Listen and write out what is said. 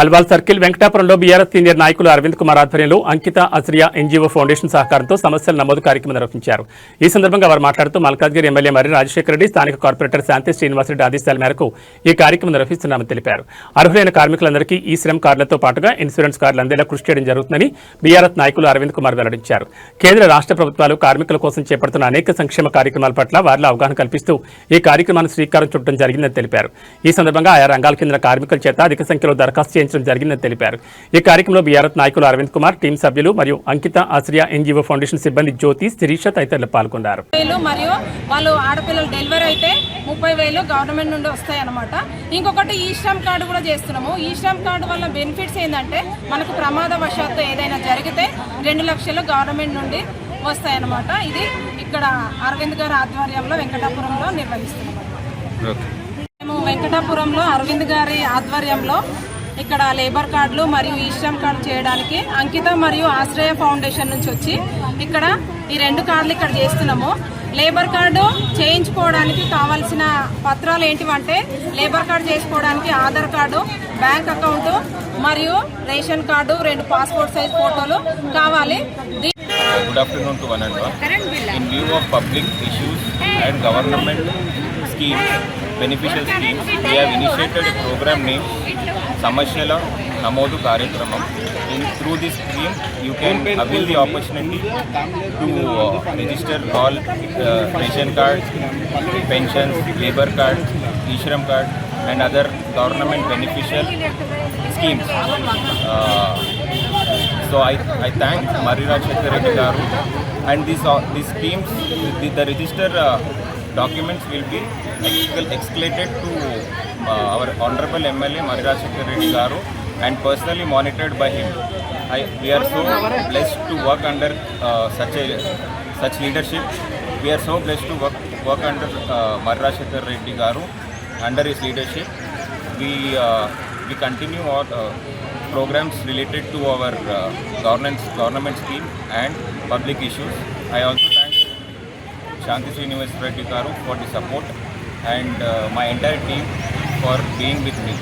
Alwal circle వెంకటాపురంలో BRS senior నాయకులు అరవింద్ కుమార్ ఆధ్వర్యంలో అంకిత అశ్రియా NGO foundation సహకారంతో సమస్యల నమోదు కార్యక్రమం నిర్వహించారు. ఈ సందర్భంగా వారు మాట్లాడుతూ మల్కాజ్గిరి ఎమ్మెల్యే మర్రి రాజశేఖర రెడ్డి, స్థానిక కార్పొరేటర్ శాంతి శ్రీనివాసరెడ్డి ఆదేశాల మేరకు ఈ కార్యక్రమం నిర్వహిస్తున్నామని తెలిపారు. అర్హులైన కార్మికులందరికీ ఈ శ్రమ్ కార్డులతో పాటుగా ఇన్సూరెన్స్ కార్డులు అందేలా కృషి చేయడం జరుగుతుందని బీఆర్ఎస్ నాయకులు అరవింద్ కుమార్ వెల్లడించారు. కేంద్ర రాష్ట్ర ప్రభుత్వాలు కార్మికుల కోసం చేపడుతున్న అనేక సంక్షేమ కార్యక్రమాల పట్ల వారిలో అవగాహన కల్పిస్తూ ఈ కార్యక్రమాన్ని శ్రీకారం చుట్టడం జరిగిందని తెలిపారు. ఈ సందర్భంగా ఆయా రంగాల కింద కార్మికుల చేత అధిక సంఖ్యలో దరఖాస్తు చేయించడం జరిగిందని తెలిపారు. ఈ కార్యక్రమంలో బీఆర్ఎస్ నాయకులు అరవింద్ కుమార్, టీం సభ్యులు మరియు అంకిత ఆశ్రియా ఎన్జీఓ ఫౌండేషన్ సిబ్బంది జ్యోతి, శిరీష తదితరులు పాల్గొన్నారు. మరియు వాళ్ళు ఆడపిల్లలు డెలివరీ అయితే 30,000 గవర్నమెంట్ నుండి వస్తాయన్నమాట. ఇంకొకటి ఈ శ్రమ్ కార్డు కూడా చేస్తున్నాము. ఈ శ్రమ్ కార్డు వల్ల బెనిఫిట్స్ ఏంటంటే మనకు ప్రమాదవశాత్తు ఏదైనా జరిగితే 2 లక్షలు గవర్నమెంట్ నుండి వస్తాయన్నమాట. ఇది ఇక్కడ అరవింద్ గారి ఆధ్వర్యంలో వెంకటాపురంలో నిర్వహిస్తున్నాం. మేము వెంకటాపురంలో అరవింద్ గారి ఆధ్వర్యంలో ఇక్కడ లేబర్ కార్డులు మరియు ఈ శ్రమ్ కార్డు చేయడానికి అంకిత మరియు ఆశ్రయ ఫౌండేషన్ నుంచి వచ్చి ఇక్కడ ఈ 2 కార్డులు ఇక్కడ చేస్తున్నాము. లేబర్ కార్డు చేయించుకోవడానికి కావాల్సిన పత్రాలు ఏంటివంటే లేబర్ కార్డు చేసుకోవడానికి ఆధార్ కార్డు, బ్యాంక్ అకౌంట్ మరియు రేషన్ కార్డు, 2 పాస్పోర్ట్ సైజ్ ఫోటోలు కావాలి. Good afternoon to one and all. In view of public issues and government schemes, beneficial schemes, we have initiated a program named Samashyala Namodu Karyakramam. Through this scheme, you can avail the opportunity to register all ration cards, pensions, labor cards, e-shram card, and other government beneficial schemes. So I thank Mari Rajshekar Reddy Garu, and these schemes, the register documents will be escalated to our Honorable MLA Mari Rajshekar Reddy Garu and personally monitored by him. We are so blessed to work under such leadership. We are so blessed to work under Mari Rajshekar Reddy Garu. Under his leadership, we continue our programs related to our government scheme and public issues. I also thank Shanti Srinivas Reddy Garu for the support and my entire team for being with me.